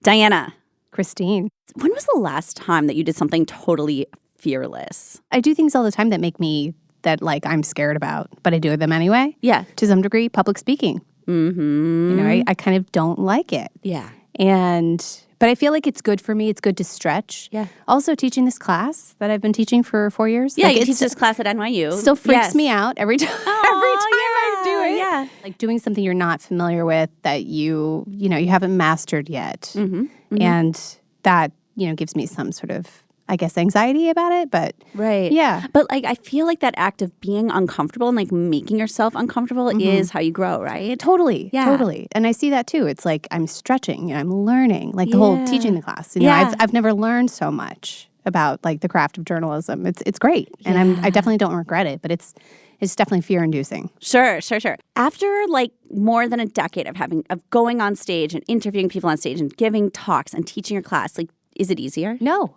Diana. Christine. When was the last time that you did something totally fearless? I do things all the time that make me, that like I'm scared about, but I do them anyway. Yeah. To some degree, public speaking. Mm-hmm. You know, I kind of don't like it. Yeah. But I feel like it's good for me. It's good to stretch. Yeah. Also, teaching this class that I've been teaching for 4 years. Yeah, like, you teach this class at NYU. Still freaks me out every time. I do it. Yeah. Like doing something you're not familiar with that you haven't mastered yet. Mm-hmm. Mm-hmm. And that, gives me some sort of, I guess, anxiety about it. But right. Yeah. But like, I feel like that act of being uncomfortable and like making yourself uncomfortable is how you grow, right? Totally. Yeah. Totally. And I see that too. It's like I'm stretching, I'm learning, like the whole teaching the class. I've never learned so much about like the craft of journalism. It's great. And I definitely don't regret it, but it's definitely fear-inducing. Sure. After like more than a decade of going on stage and interviewing people on stage and giving talks and teaching your class, like, is it easier? No.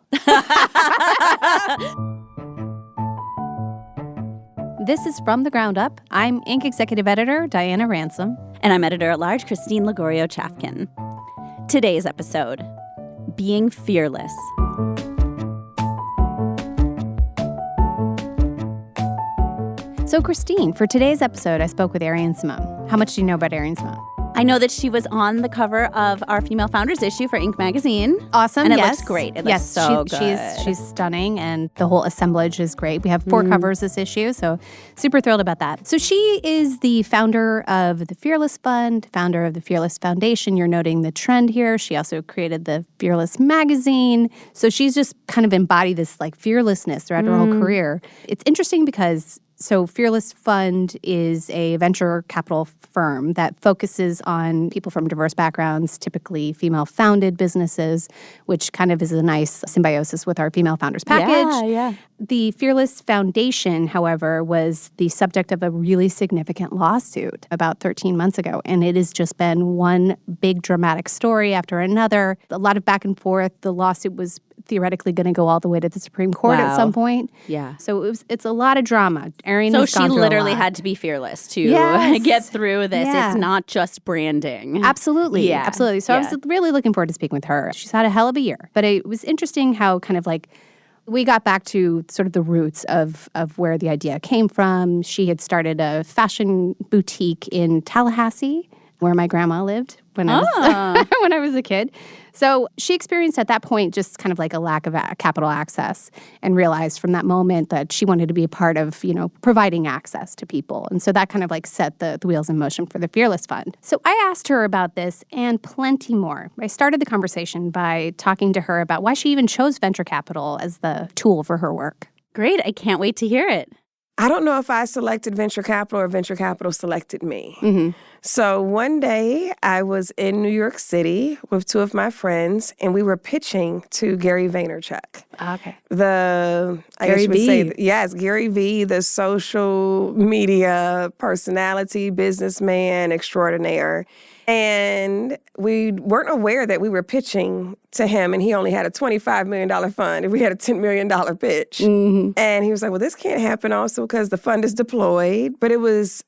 This is From the Ground Up. I'm Inc. Executive Editor Diana Ransom. And I'm Editor-at-Large Christine Lagorio-Chafkin. Today's episode, Being Fearless. So, Christine, for today's episode, I spoke with Arian Simone. How much do you know about Arian Simone? I know that she was on the cover of our Female Founders issue for Inc. magazine. Awesome, and it looks great. It looks so good. She's stunning, and the whole assemblage is great. We have 4 covers this issue, so super thrilled about that. So she is the founder of the Fearless Fund, founder of the Fearless Foundation. You're noting the trend here. She also created the Fearless magazine. So she's just kind of embodied this like fearlessness throughout her whole career. It's interesting because Fearless Fund is a venture capital firm that focuses on people from diverse backgrounds, typically female-founded businesses, which kind of is a nice symbiosis with our Female Founders package. Yeah. The Fearless Foundation, however, was the subject of a really significant lawsuit about 13 months ago, and it has just been one big dramatic story after another. A lot of back and forth. The lawsuit was theoretically going to go all the way to the Supreme Court at some point. Yeah. So it's a lot of drama. Arian has gone she through literally had to be fearless to get through this. Yeah. It's not just branding. Absolutely. Yeah. Absolutely. So I was really looking forward to speaking with her. She's had a hell of a year. But it was interesting how kind of like we got back to sort of the roots of where the idea came from. She had started a fashion boutique in Tallahassee, where my grandma lived when I was a kid. So she experienced at that point just kind of like a lack of capital access and realized from that moment that she wanted to be a part of, providing access to people. And so that kind of like set the wheels in motion for the Fearless Fund. So I asked her about this and plenty more. I started the conversation by talking to her about why she even chose venture capital as the tool for her work. Great. I can't wait to hear it. I don't know if I selected venture capital or venture capital selected me. Mm-hmm. So one day I was in New York City with 2 of my friends, and we were pitching to Gary Vaynerchuk. Okay. Gary V, the social media personality, businessman extraordinaire. And we weren't aware that we were pitching to him, and he only had a $25 million fund, and we had a $10 million pitch. Mm-hmm. And he was like, well, this can't happen also because the fund is deployed. But it was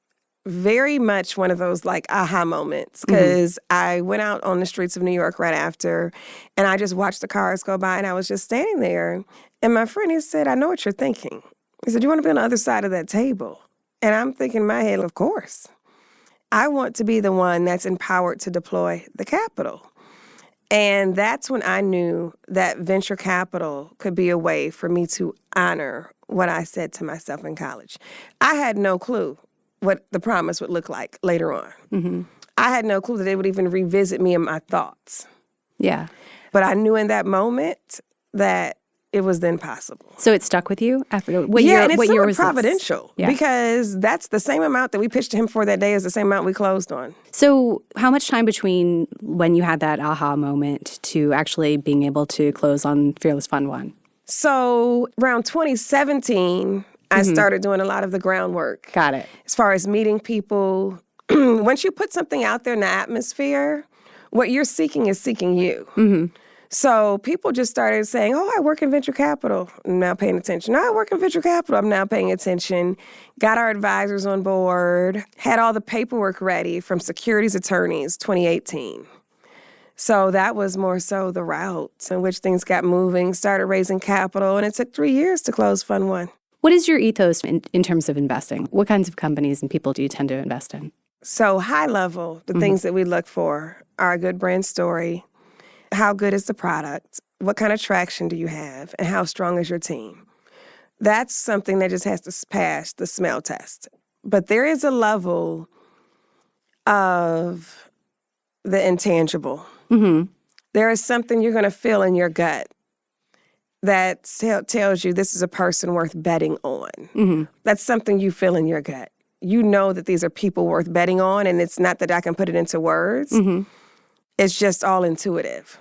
very much one of those like aha moments, because I went out on the streets of New York right after, and I just watched the cars go by, and I was just standing there. And my friend, he said, I know what you're thinking. He said, you want to be on the other side of that table? And I'm thinking in my head, of course. I want to be the one that's empowered to deploy the capital. And that's when I knew that venture capital could be a way for me to honor what I said to myself in college. I had no clue what the promise would look like later on. Mm-hmm. I had no clue that they would even revisit me and my thoughts. Yeah. But I knew in that moment that it was then possible. So it stuck with you after and it's somewhat providential because that's the same amount that we pitched to him for that day as the same amount we closed on. So how much time between when you had that aha moment to actually being able to close on Fearless Fund 1? So around 2017, I started doing a lot of the groundwork. Got it. As far as meeting people. Once you put something out there in the atmosphere, what you're seeking is seeking you. Mm-hmm. So people just started saying, oh, I work in venture capital. I'm now paying attention. I work in venture capital. I'm now paying attention. Got our advisors on board. Had all the paperwork ready from securities attorneys, 2018. So that was more so the route in which things got moving, started raising capital, and it took 3 years to close Fund 1. What is your ethos in terms of investing? What kinds of companies and people do you tend to invest in? So high level, the things that we look for are a good brand story, how good is the product, what kind of traction do you have, and how strong is your team. That's something that just has to pass the smell test. But there is a level of the intangible. There is something you're going to feel in your gut that tells you this is a person worth betting on. That's something you feel in your gut. You know that these are people worth betting on, and it's not that I can put it into words. It's just all intuitive.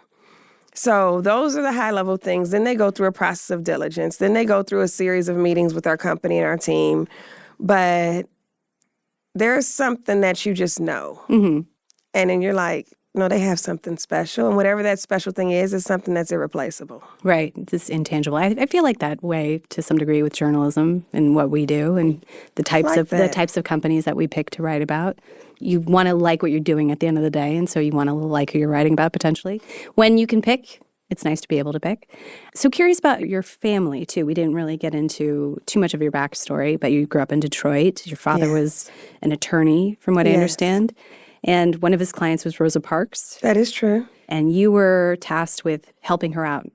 So those are the high-level things. Then they go through a process of diligence. Then they go through a series of meetings with our company and our team. But there's something that you just know. And then you're like, no, they have something special. And whatever that special thing is something that's irreplaceable. Right. It's intangible. I feel like that way to some degree with journalism and what we do and the types of companies that we pick to write about. You want to like what you're doing at the end of the day, and so you want to like who you're writing about potentially. When you can pick, it's nice to be able to pick. So curious about your family, too. We didn't really get into too much of your backstory, but you grew up in Detroit. Your father was an attorney, from what I understand. And one of his clients was Rosa Parks. That is true. And you were tasked with helping her out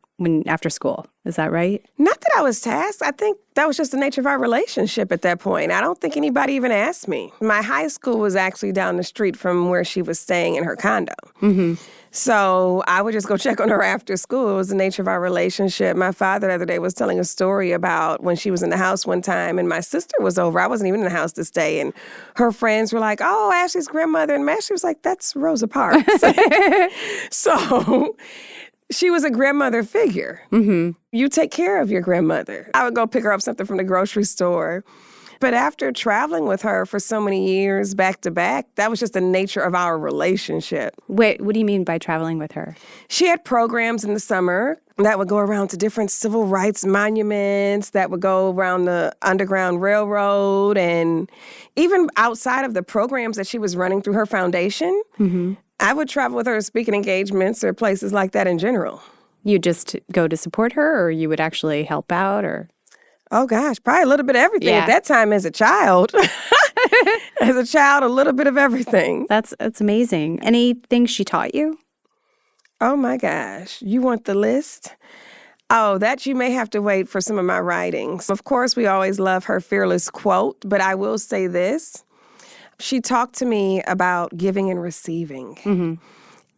after school. Is that right? Not that I was tasked. I think that was just the nature of our relationship at that point. I don't think anybody even asked me. My high school was actually down the street from where she was staying in her condo. So I would just go check on her after school. It was the nature of our relationship. My father the other day was telling a story about when she was in the house one time and my sister was over. I wasn't even in the house this day. And her friends were like, oh, Ashley's grandmother. And Ashley was like, that's Rosa Parks. So she was a grandmother figure. You take care of your grandmother. I would go pick her up something from the grocery store. But after traveling with her for so many years, back to back, that was just the nature of our relationship. Wait, what do you mean by traveling with her? She had programs in the summer that would go around to different civil rights monuments, that would go around the Underground Railroad, and even outside of the programs that she was running through her foundation, I would travel with her to speaking engagements or places like that in general. You just go to support her, or you would actually help out, or? Oh, gosh, probably a little bit of everything at that time as a child. As a child, a little bit of everything. That's amazing. Anything she taught you? Oh, my gosh. You want the list? Oh, that you may have to wait for some of my writings. Of course, we always love her fearless quote, but I will say this. She talked to me about giving and receiving.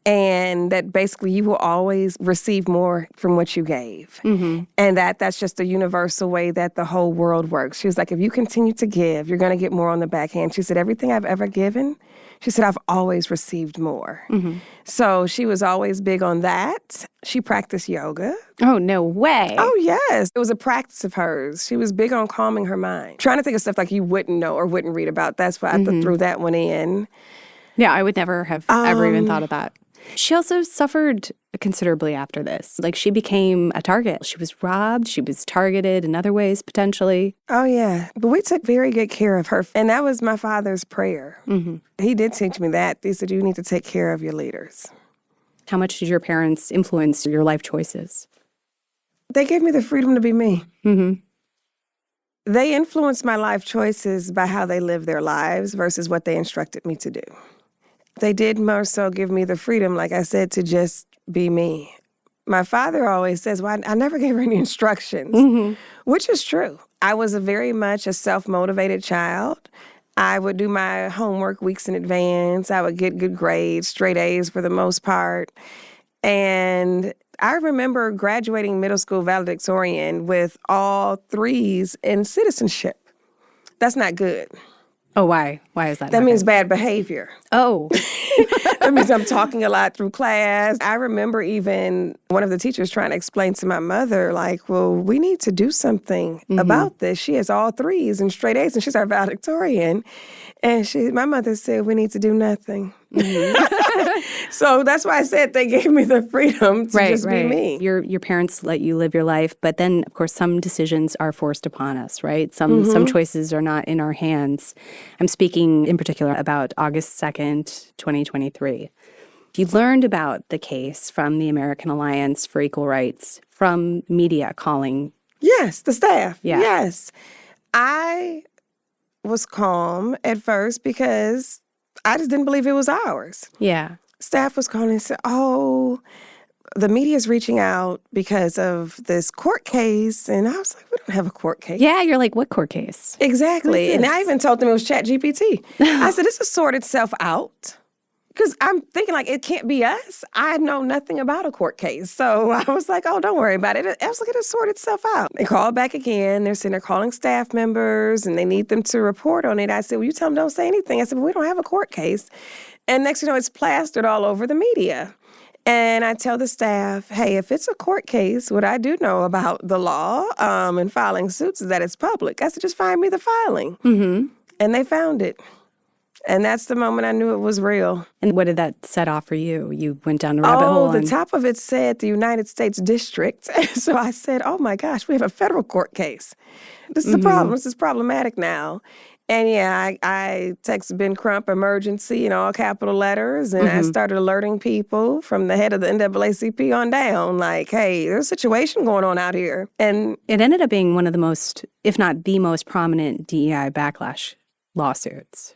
And that basically you will always receive more from what you gave. And that's just a universal way that the whole world works. She was like, if you continue to give, you're going to get more on the back end. She said, everything I've ever given, she said, I've always received more. So she was always big on that. She practiced yoga. Oh, no way. Oh, yes. It was a practice of hers. She was big on calming her mind. Trying to think of stuff like you wouldn't know or wouldn't read about. That's why I threw that one in. Yeah, I would never have ever even thought of that. She also suffered considerably after this. Like, she became a target. She was robbed. She was targeted in other ways, potentially. Oh, yeah. But we took very good care of her. And that was my father's prayer. He did teach me that. He said, you need to take care of your leaders. How much did your parents influence your life choices? They gave me the freedom to be me. They influenced my life choices by how they lived their lives versus what they instructed me to do. They did more so give me the freedom, like I said, to just be me. My father always says, well, I never gave her any instructions, which is true. I was very much a self-motivated child. I would do my homework weeks in advance. I would get good grades, straight A's for the most part. And I remember graduating middle school valedictorian with all 3s in citizenship. That's not good. Oh, why? Why is that? That means bad behavior. Oh. That means I'm talking a lot through class. I remember even one of the teachers trying to explain to my mother, like, well, we need to do something about this. She has all 3s and straight A's, and she's our valedictorian. And my mother said, we need to do nothing. So that's why I said they gave me the freedom to just be me. Your parents let you live your life, but then, of course, some decisions are forced upon us, right? Some choices are not in our hands. I'm speaking in particular about August 2nd, 2023. You learned about the case from the American Alliance for Equal Rights, from media calling. Yes, the staff. Yeah. Yes. I was calm at first because I just didn't believe it was ours. Yeah. Staff was calling and said, the media is reaching out because of this court case. And I was like, we don't have a court case. Yeah, you're like, what court case? Exactly. And I even told them it was ChatGPT. I said, this will sort itself out. Because I'm thinking, like, it can't be us. I know nothing about a court case. So I was like, oh, don't worry about it. I was like, it'll sort itself out. They called back again. They're saying they're calling staff members and they need them to report on it. I said, well, you tell them don't say anything. I said, well, we don't have a court case. And next, it's plastered all over the media. And I tell the staff, hey, if it's a court case, what I do know about the law and filing suits is that it's public. I said, just find me the filing. Mm-hmm. And they found it. And that's the moment I knew it was real. And what did that set off for you? You went down a rabbit hole? Oh, the top of it said the United States District. So I said, oh my gosh, we have a federal court case. This is a problem. This is problematic now. And yeah, I texted Ben Crump emergency in all capital letters, and I started alerting people from the head of the NAACP on down, like, hey, there's a situation going on out here. And it ended up being one of the most, if not the most prominent DEI backlash lawsuits.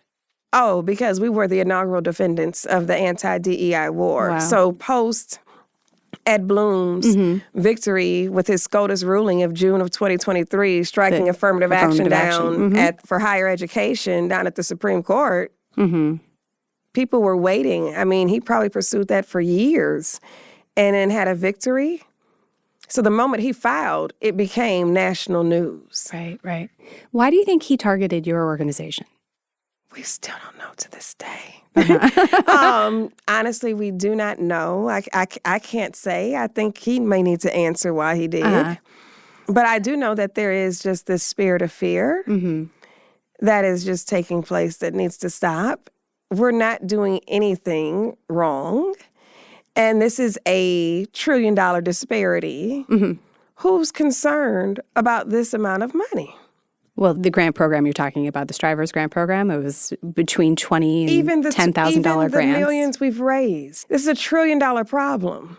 Oh, because we were the inaugural defendants of the anti-DEI war. Wow. So post Ed Bloom's victory with his SCOTUS ruling of June of 2023, striking affirmative action down for higher education down at the Supreme Court, people were waiting. I mean, he probably pursued that for years and then had a victory. So the moment he filed, it became national news. Right, right. Why do you think he targeted your organization? We still don't know to this day. Honestly, we do not know. I can't say. I think he may need to answer why he did. But I do know that there is just this spirit of fear that is just taking place that needs to stop. We're not doing anything wrong. And this is a $1 trillion disparity. Who's concerned about this amount of money? Well, the grant program you're talking about, the Strivers grant program, it was between $20,000 and $10,000 grants. Even the millions we've raised. This is a $1 trillion problem.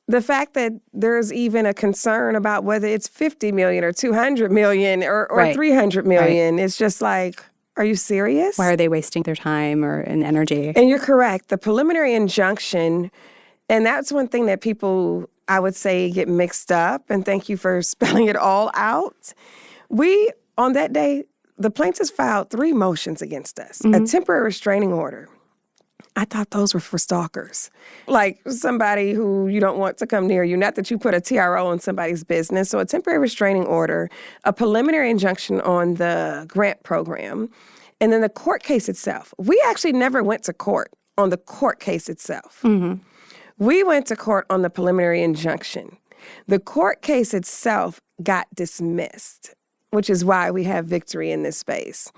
The fact that there's even a concern about whether it's 50 million or 200 million or 300 million, it's just like, are you serious? Why are they wasting their time and energy? And you're correct. The preliminary injunction, and that's one thing that people, I would say, get mixed up, and thank you for spelling it all out. On that day, the plaintiffs filed 3 motions against us. A temporary restraining order. I thought those were for stalkers. Like somebody who you don't want to come near you. Not that you put a TRO on somebody's business. So a temporary restraining order, a preliminary injunction on the grant program, and then the court case itself. We actually never went to court on the court case itself. We went to court on the preliminary injunction. The court case itself got dismissed, which is why we have victory in this space.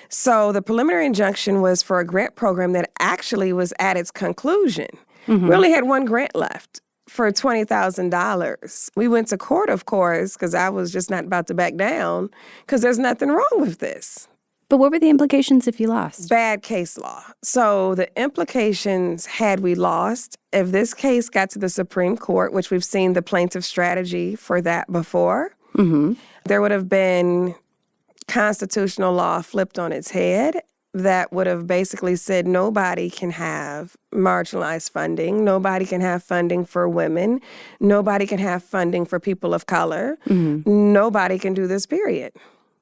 So the preliminary injunction was for a grant program that actually was at its conclusion. We only had 1 grant left for $20,000. We went to court, of course, because I was just not about to back down, because there's nothing wrong with this. But what were the implications if you lost? Bad case law. So the implications, had we lost, if this case got to the Supreme Court, which we've seen the plaintiff strategy for that before, there would have been constitutional law flipped on its head that would have basically said nobody can have marginalized funding, nobody can have funding for women, nobody can have funding for people of color, nobody can do this, period.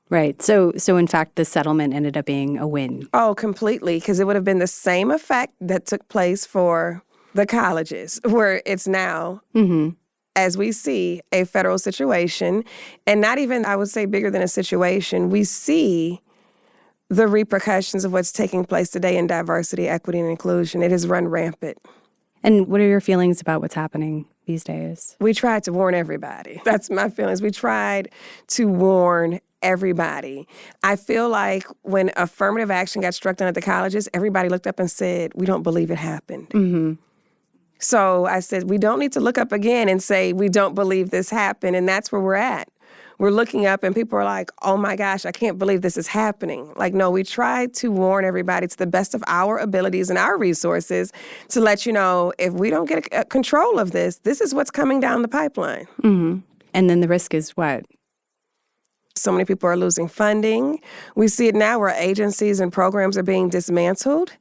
Right. So in fact, the settlement ended up being a win. Oh, completely, because it would have been the same effect that took place for the colleges, where it's now, as we see, a federal situation, and not even, I would say, bigger than a situation. We see the repercussions of what's taking place today in diversity, equity, and inclusion. It has run rampant. And what are your feelings about what's happening these days? We tried to warn everybody. That's my feelings. We tried to warn everybody. I feel like when affirmative action got struck down at the colleges, everybody looked up and said, we don't believe it happened. So I said, we don't need to look up again and say, we don't believe this happened. And that's where we're at. we're looking up and people are like, oh my gosh, I can't believe this is happening. Like, no, we try to warn everybody to the best of our abilities and our resources to let you know if we don't get control of this, this is what's coming down the pipeline. Mm-hmm. And then the risk is what? So many people are losing funding. We see it now where agencies and programs are being dismantled.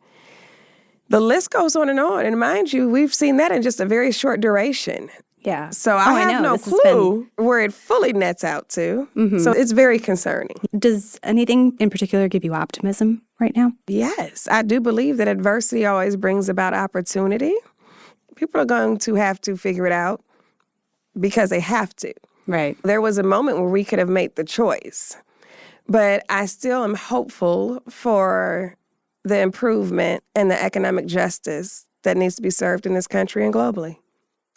The list goes on. And mind you, we've seen that in just a very short duration. Yeah. So I have no clue where it fully nets out to. Mm-hmm. So it's very concerning. Does anything in particular give you optimism right now? Yes. I do believe that adversity always brings about opportunity. People are going to have to figure it out because they have to. Right. There was a moment where we could have made the choice. But I still am hopeful for the improvement and the economic justice that needs to be served in this country and globally.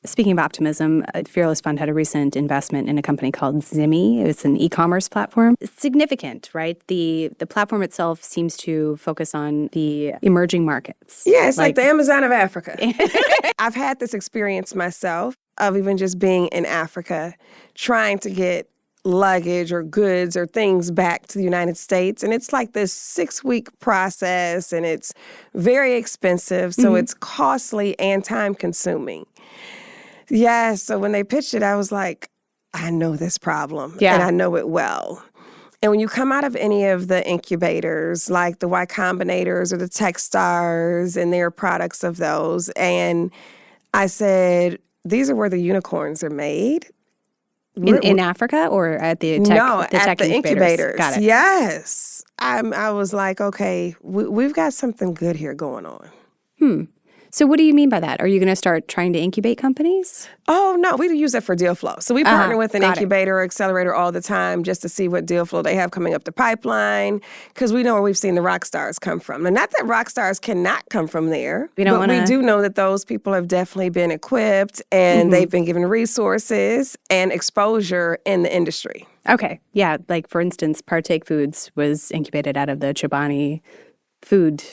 Speaking of optimism, Fearless Fund had a recent investment in a company called Zimmy. It's an e-commerce platform. It's significant, right? The platform itself seems to focus on the emerging markets. Yeah, it's like the Amazon of Africa. I've had this experience myself of even just being in Africa, trying to get luggage or goods or things back to the United States. And it's like this 6-week process, and it's very expensive, so it's costly and time-consuming. Yeah, so when they pitched it, I was like, I know this problem, and I know it well. And when you come out of any of the incubators, like the Y Combinators or the Techstars, and there are products of those, and I said, these are where the unicorns are made. In Africa or at the tech? No, tech at the incubators. Got it. Yes. I was like, okay, we've got something good here going on. So what do you mean by that? Are you going to start trying to incubate companies? Oh, no, we use it for deal flow. So we partner with an incubator or accelerator all the time just to see what deal flow they have coming up the pipeline, because we know where we've seen the rock stars come from. And not that rock stars cannot come from there, we do know that those people have definitely been equipped and they've been given resources and exposure in the industry. Okay. Yeah. Like, for instance, Partake Foods was incubated out of the Chobani food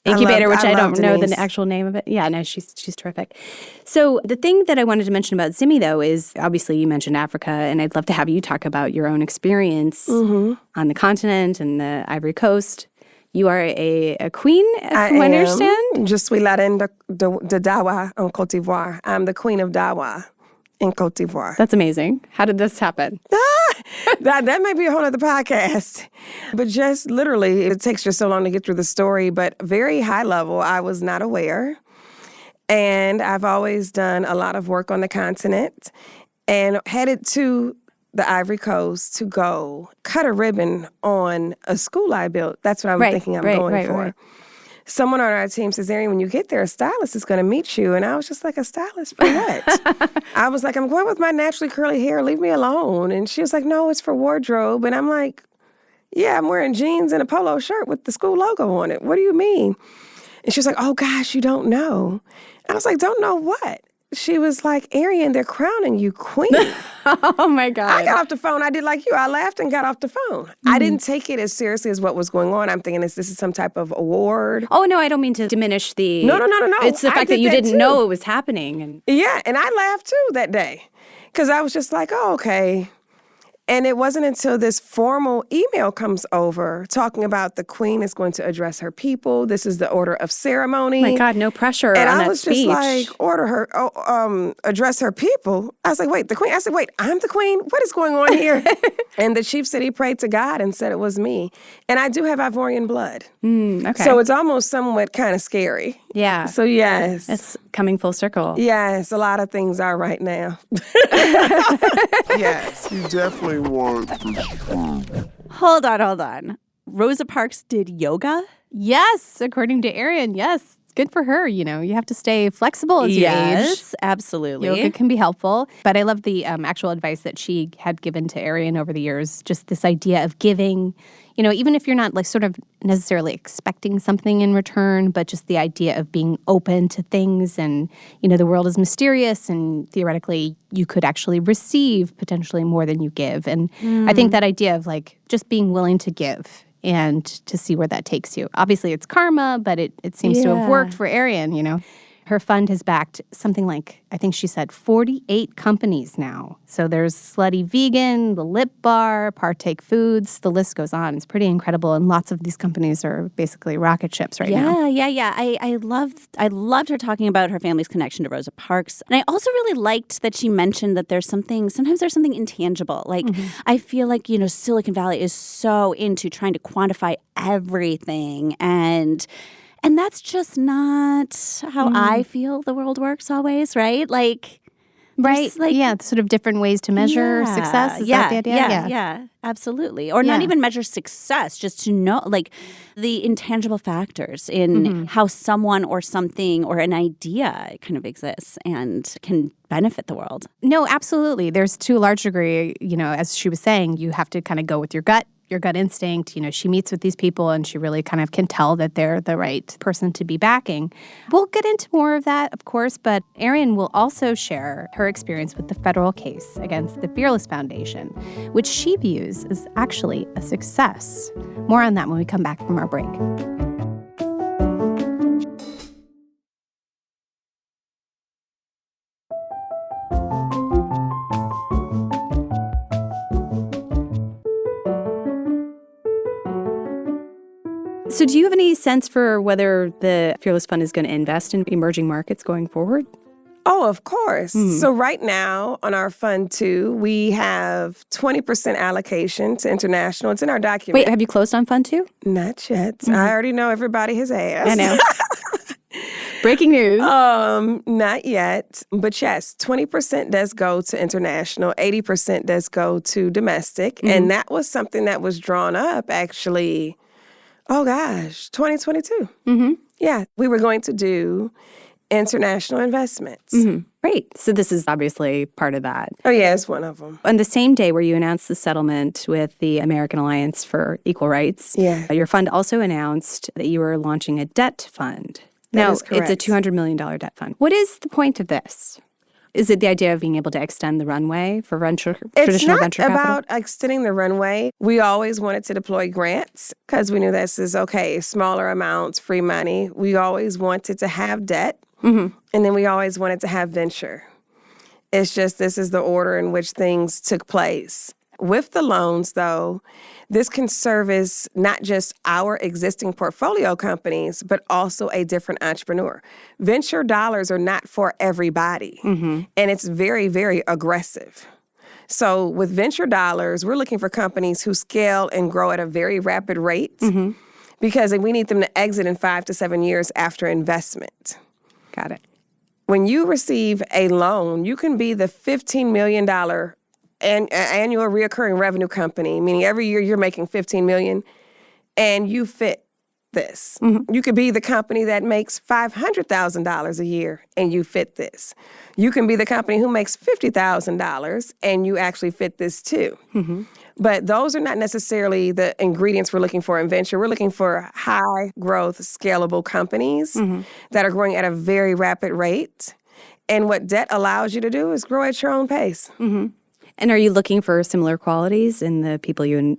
incubator, which I don't know the actual name of it. Yeah, no, she's terrific. So the thing that I wanted to mention about Zimmy, though, is obviously you mentioned Africa, and I'd love to have you talk about your own experience on the continent and the Ivory Coast. You are a queen, I understand? Je suis la reine de Dawa en Côte d'Ivoire. I'm the queen of Dawa in Côte d'Ivoire. That's amazing. How did this happen? That may be a whole other podcast. But just literally, it takes just so long to get through the story, but very high level, I was not aware. And I've always done a lot of work on the continent and headed to the Ivory Coast to go cut a ribbon on a school I built. That's what I was thinking I'm going for. Right. Someone on our team says, Arian, when you get there, a stylist is going to meet you. And I was just like, a stylist for what? I was like, I'm going with my naturally curly hair. Leave me alone. And she was like, no, it's for wardrobe. And I'm like, yeah, I'm wearing jeans and a polo shirt with the school logo on it. What do you mean? And she was like, oh, gosh, you don't know. I was like, don't know what? She was like, Arian, they're crowning you queen. Oh, my God. I got off the phone. I did like you. I laughed and got off the phone. I didn't take it as seriously as what was going on. I'm thinking this is some type of award. Oh, no, I don't mean to diminish the... No. It's the fact that you didn't know it was happening. Yeah, and I laughed, too, that day. Because I was just like, oh, okay. And it wasn't until this formal email comes over talking about the queen is going to address her people. This is the order of ceremony. Oh my God, no pressure and on I that was speech. Just like, address her people. I was like, wait, the queen? I said, wait, I'm the queen? What is going on here? And the chief said he prayed to God and said it was me. And I do have Ivorian blood. Okay. So it's almost somewhat kind of scary. Yeah. So yes. It's coming full circle. Yes, a lot of things are right now. Yes, you definitely want the Hold on. Rosa Parks did yoga? Yes, according to Arian, yes. It's good for her, you know. You have to stay flexible as you age. Yes, absolutely. Yoga can be helpful. But I love the actual advice that she had given to Arian over the years, just this idea of giving, you know, even if you're not like sort of necessarily expecting something in return, but just the idea of being open to things and, you know, the world is mysterious and theoretically you could actually receive potentially more than you give. And I think that idea of like just being willing to give and to see where that takes you. Obviously it's karma, but it seems to have worked for Arian, you know. Her fund has backed something like, I think she said, 48 companies now. So there's Slutty Vegan, The Lip Bar, Partake Foods. The list goes on. It's pretty incredible. And lots of these companies are basically rocket ships right now. Yeah. I loved her talking about her family's connection to Rosa Parks. And I also really liked that she mentioned that sometimes there's something intangible. Like, I feel like, Silicon Valley is so into trying to quantify everything. And that's just not how I feel the world works always, right? Right. Sort of different ways to measure success. Is that the idea? Yeah, absolutely. Or not even measure success, just to know, the intangible factors in how someone or something or an idea kind of exists and can benefit the world. No, absolutely. There's, to a large degree, as she was saying, you have to kind of go with your gut instinct. She meets with these people and she really kind of can tell that they're the right person to be backing. We'll get into more of that, of course, but Arian will also share her experience with the federal case against the Fearless Foundation, which she views as actually a success. More on that when we come back from our break. So do you have any sense for whether the Fearless Fund is going to invest in emerging markets going forward? Oh, of course. So right now on our Fund 2, we have 20% allocation to international. It's in our document. Wait, have you closed on Fund 2? Not yet. I already know everybody has asked. I know. Breaking news. Not yet. But yes, 20% does go to international, 80% does go to domestic. And that was something that was drawn up actually, 2022. Yeah, we were going to do international investments. Great. So this is obviously part of that. Oh, yeah, it's one of them. On the same day where you announced the settlement with the American Alliance for Equal Rights, your fund also announced that you were launching a debt fund. That is correct. It's a $200 million debt fund. What is the point of this? Is it the idea of being able to extend the runway for traditional venture capital? It's not about extending the runway. We always wanted to deploy grants because we knew this is okay, smaller amounts, free money. We always wanted to have debt, and then we always wanted to have venture. It's just this is the order in which things took place. With the loans, though, this can service not just our existing portfolio companies, but also a different entrepreneur. Venture dollars are not for everybody, and it's very, very aggressive. So with venture dollars, we're looking for companies who scale and grow at a very rapid rate because we need them to exit in 5 to 7 years after investment. Got it. When you receive a loan, you can be the $15 million annual reoccurring revenue company, meaning every year you're making $15 million, and you fit this. You could be the company that makes $500,000 a year, and you fit this. You can be the company who makes $50,000, and you actually fit this too. But those are not necessarily the ingredients we're looking for in venture. We're looking for high-growth, scalable companies that are growing at a very rapid rate. And what debt allows you to do is grow at your own pace. And are you looking for similar qualities in the people you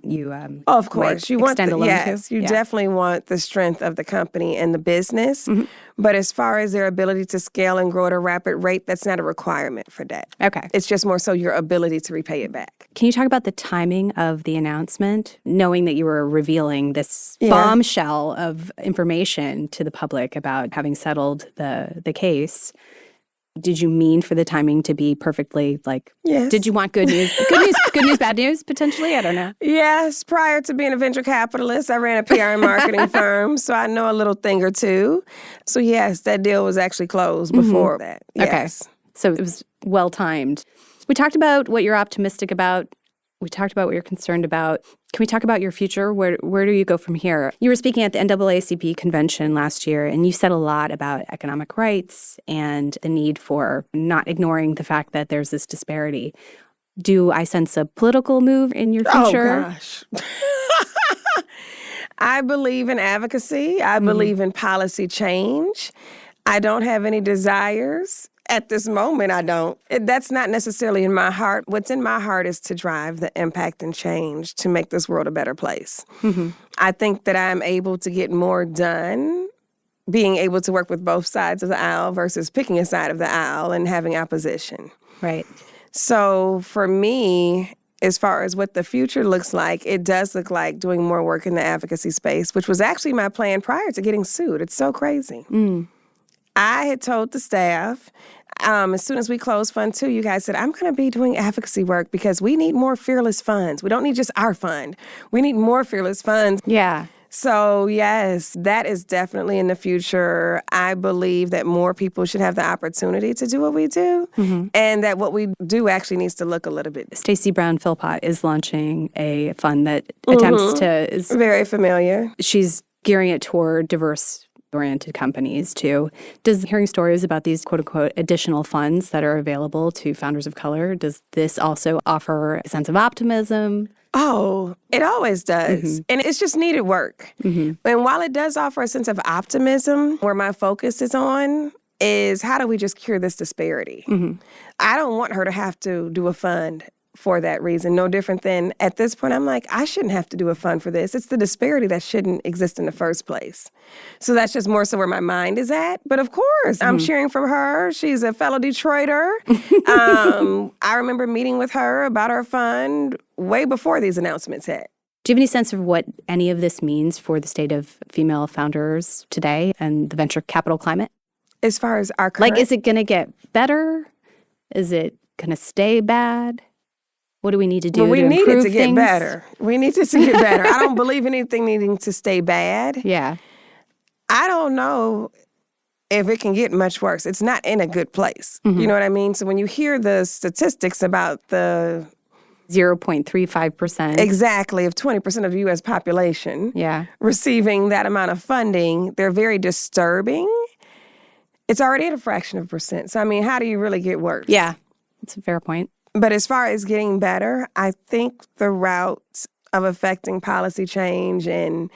of course, you want extend a loan to? You definitely want the strength of the company and the business. But as far as their ability to scale and grow at a rapid rate, that's not a requirement for debt. Okay. It's just more so your ability to repay it back. Can you talk about the timing of the announcement, knowing that you were revealing this bombshell of information to the public about having settled the case? Did you mean for the timing to be perfectly Yes. Did you want good news? Good news, bad news, potentially? I don't know. Yes. Prior to being a venture capitalist, I ran a PR and marketing firm, so I know a little thing or two. So yes, that deal was actually closed before that. Yes. Okay. So it was well-timed. We talked about what you're optimistic about. We talked about what you're concerned about. Can we talk about your future? Where do you go from here? You were speaking at the NAACP convention last year, and you said a lot about economic rights and the need for not ignoring the fact that there's this disparity. Do I sense a political move in your future? Oh, gosh. I believe in advocacy. I believe in policy change. I don't have any desires. At this moment, I don't. That's not necessarily in my heart. What's in my heart is to drive the impact and change to make this world a better place. I think that I'm able to get more done being able to work with both sides of the aisle versus picking a side of the aisle and having opposition. Right. So for me, as far as what the future looks like, it does look like doing more work in the advocacy space, which was actually my plan prior to getting sued. It's so crazy. I had told the staff, as soon as we closed Fund 2, you guys said, I'm going to be doing advocacy work because we need more fearless funds. We don't need just our fund. We need more fearless funds. Yeah. So, yes, that is definitely in the future. I believe that more people should have the opportunity to do what we do, and that what we do actually needs to look a little bit. Stacey Brown Philpott is launching a fund that attempts to... Very familiar. She's gearing it toward diverse-oriented companies, too. Does hearing stories about these, quote-unquote, additional funds that are available to founders of color, does this also offer a sense of optimism? Oh, it always does. And it's just needed work. And while it does offer a sense of optimism, where my focus is on is how do we just cure this disparity? I don't want her to have to do a fund for that reason. No different than at this point, I'm like, I shouldn't have to do a fund for this. It's the disparity that shouldn't exist in the first place. So that's just more so where my mind is at. But of course, I'm cheering from her. She's a fellow Detroiter. I remember meeting with her about our fund way before these announcements hit. Do you have any sense of what any of this means for the state of female founders today and the venture capital climate? As far as our current... Like, is it going to get better? Is it going to stay bad? What do we need to do to improve things? We need it to get better. We need it to get better. I don't believe anything needing to stay bad. Yeah. I don't know if it can get much worse. It's not in a good place. You know what I mean? So when you hear the statistics about the 0.35%. Exactly, of 20% of the U.S. population receiving that amount of funding, they're very disturbing. It's already at a fraction of a percent. So, I mean, how do you really get worse? Yeah, that's a fair point. But as far as getting better, I think the route of affecting policy change and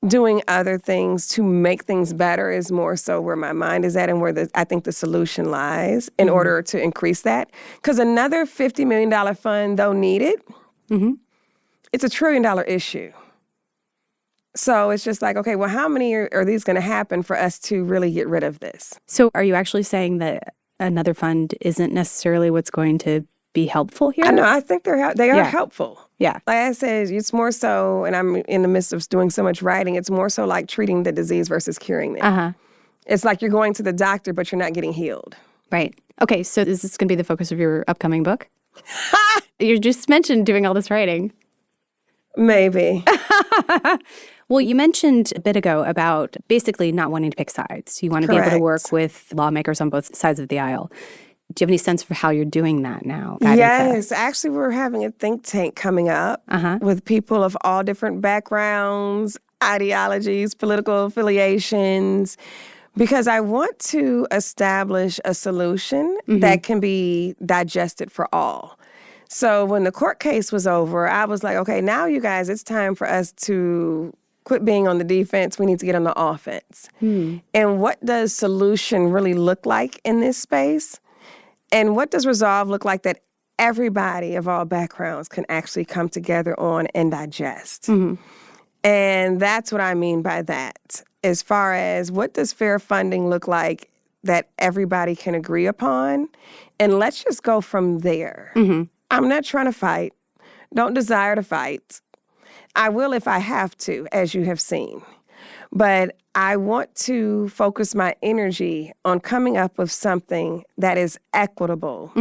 doing other things to make things better is more so where my mind is at and where I think the solution lies in order to increase that. Because another $50 million fund, though needed, it's $1 trillion issue. So it's just like, okay, well, how many are these going to happen for us to really get rid of this? So are you actually saying that another fund isn't necessarily what's going to be helpful here? I know. I think they are helpful. Yeah. Like I said, it's more so, and I'm in the midst of doing so much writing, it's more so like treating the disease versus curing it. It's like you're going to the doctor, but you're not getting healed. Right. Okay, so is this going to be the focus of your upcoming book? You just mentioned doing all this writing. Maybe. Well, you mentioned a bit ago about basically not wanting to pick sides. You want to be able to work with lawmakers on both sides of the aisle. Do you have any sense for how you're doing that now? Yes. Actually, we're having a think tank coming up with people of all different backgrounds, ideologies, political affiliations, because I want to establish a solution that can be digested for all. So when the court case was over, I was like, okay, now you guys, it's time for us to quit being on the defense. We need to get on the offense. And what does solution really look like in this space? And what does resolve look like that everybody of all backgrounds can actually come together on and digest? And that's what I mean by that. As far as what does fair funding look like that everybody can agree upon? And let's just go from there. I'm not trying to fight. Don't desire to fight. I will if I have to, as you have seen. But I want to focus my energy on coming up with something that is equitable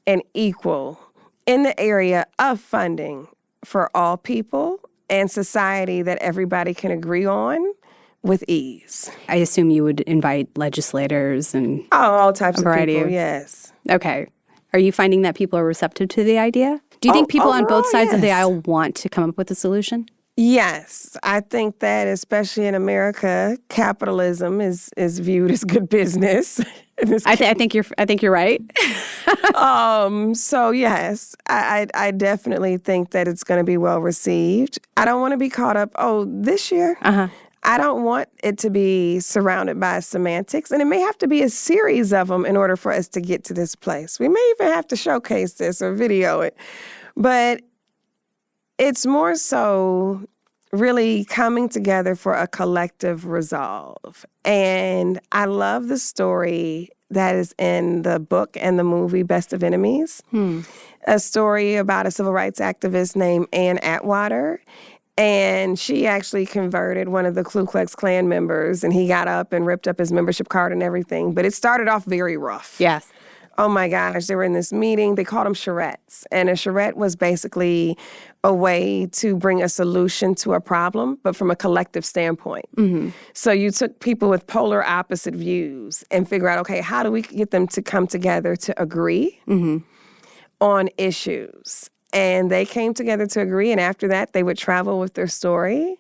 and equal in the area of funding for all people and society that everybody can agree on with ease. I assume you would invite legislators and all types of people, yes. Okay. Are you finding that people are receptive to the idea? Do you think people on both sides of the aisle want to come up with a solution? Yes. I think that especially in America, capitalism is viewed as good business. I think you're right. So yes, I definitely think that it's going to be well received. I don't want to be caught up, this year. I don't want it to be surrounded by semantics, and it may have to be a series of them in order for us to get to this place. We may even have to showcase this or video it, but it's more so really coming together for a collective resolve. And I love the story that is in the book and the movie Best of Enemies, a story about a civil rights activist named Ann Atwater. And she actually converted one of the Ku Klux Klan members, and he got up and ripped up his membership card and everything. But it started off very rough. Yes. Oh my gosh, they were in this meeting. They called them charrettes. And a charrette was basically a way to bring a solution to a problem, but from a collective standpoint. So you took people with polar opposite views and figure out, okay, how do we get them to come together to agree on issues? And they came together to agree. And after that, they would travel with their story.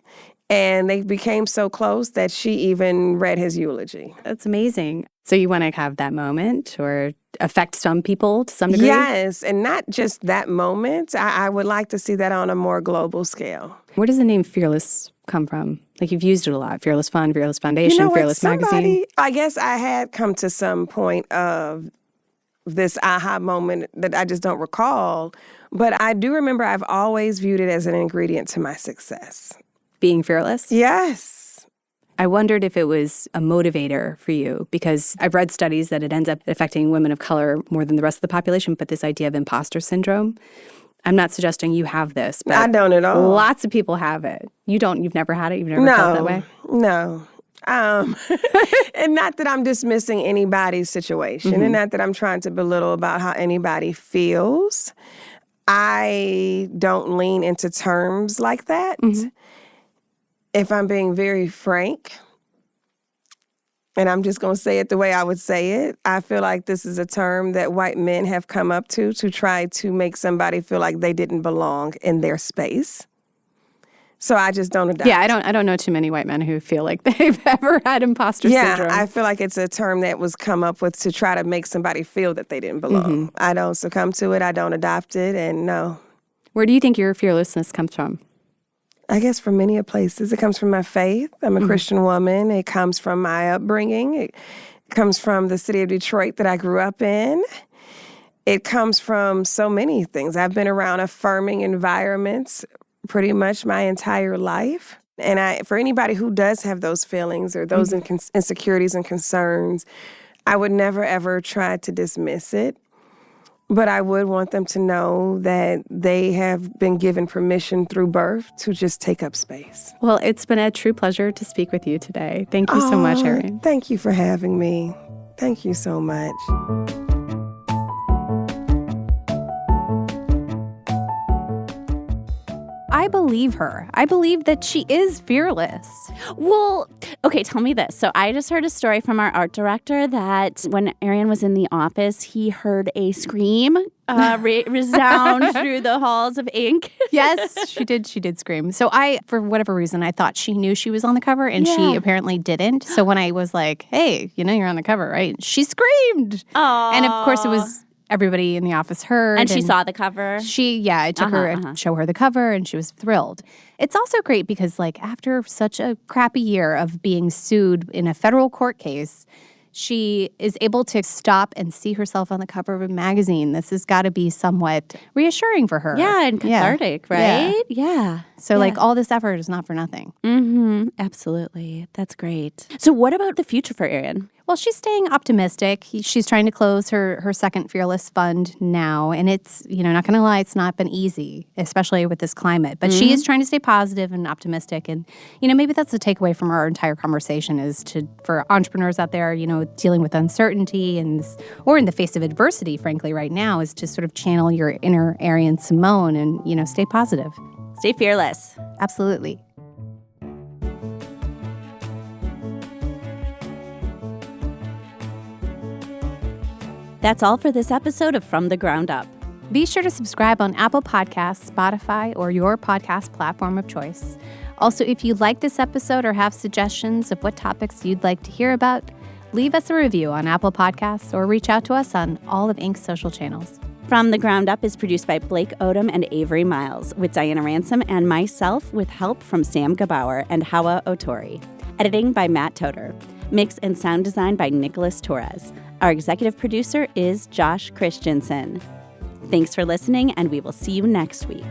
And they became so close that she even read his eulogy. That's amazing. So you want to have that moment or affect some people to some degree? Yes, and not just that moment. I would like to see that on a more global scale. Where does the name Fearless come from? Like, you've used it a lot. Fearless Fund, Fearless Foundation, Fearless Magazine. I guess I had come to some point of this aha moment that I just don't recall. But I do remember I've always viewed it as an ingredient to my success. Being fearless? Yes. I wondered if it was a motivator for you, because I've read studies that it ends up affecting women of color more than the rest of the population, but this idea of imposter syndrome. I'm not suggesting you have this, but I don't at all. Lots of people have it. You've never had it? You've never felt that way? No. And not that I'm dismissing anybody's situation and not that I'm trying to belittle about how anybody feels. I don't lean into terms like that. If I'm being very frank, and I'm just going to say it the way I would say it, I feel like this is a term that white men have come up to try to make somebody feel like they didn't belong in their space. So I just don't adopt. Yeah, I don't know too many white men who feel like they've ever had imposter syndrome. Yeah, I feel like it's a term that was come up with to try to make somebody feel that they didn't belong. I don't succumb to it. I don't adopt it, and no. Where do you think your fearlessness comes from? I guess from many places. It comes from my faith. I'm a Christian woman. It comes from my upbringing. It comes from the city of Detroit that I grew up in. It comes from so many things. I've been around affirming environments pretty much my entire life. And for anybody who does have those feelings or those insecurities and concerns, I would never, ever try to dismiss it. But I would want them to know that they have been given permission through birth to just take up space. Well, it's been a true pleasure to speak with you today. Thank you so much, Arian. Thank you for having me. Thank you so much. I believe her. I believe that she is fearless. Well, okay, tell me this. So I just heard a story from our art director that when Arian was in the office, he heard a scream resound through the halls of ink. Yes, she did scream. So for whatever reason, I thought she knew she was on the cover, and she apparently didn't. So when I was like, hey, you're on the cover, right? She screamed. Oh. And of course it was everybody in the office heard. And she saw the cover? I took her to show her the cover, and she was thrilled. It's also great because, after such a crappy year of being sued in a federal court case, she is able to stop and see herself on the cover of a magazine. This has got to be somewhat reassuring for her. Yeah, and cathartic, right? Yeah. So, all this effort is not for nothing. Absolutely. That's great. So what about the future for Arian? Well, she's staying optimistic. She's trying to close her second Fearless Fund now. And it's, not going to lie, it's not been easy, especially with this climate. But she is trying to stay positive and optimistic. And, maybe that's the takeaway from our entire conversation is for entrepreneurs out there, dealing with uncertainty or in the face of adversity, frankly, right now, is to sort of channel your inner Arian Simone and, stay positive. Stay fearless. Absolutely. That's all for this episode of From the Ground Up. Be sure to subscribe on Apple Podcasts, Spotify, or your podcast platform of choice. Also, if you like this episode or have suggestions of what topics you'd like to hear about, leave us a review on Apple Podcasts or reach out to us on all of Inc.'s social channels. From the Ground Up is produced by Blake Odom and Avery Miles, with Diana Ransom and myself, with help from Sam Gabauer and Hawa Otori. Editing by Matt Toder. Mix and sound design by Nicholas Torres. Our executive producer is Josh Christensen. Thanks for listening, and we will see you next week.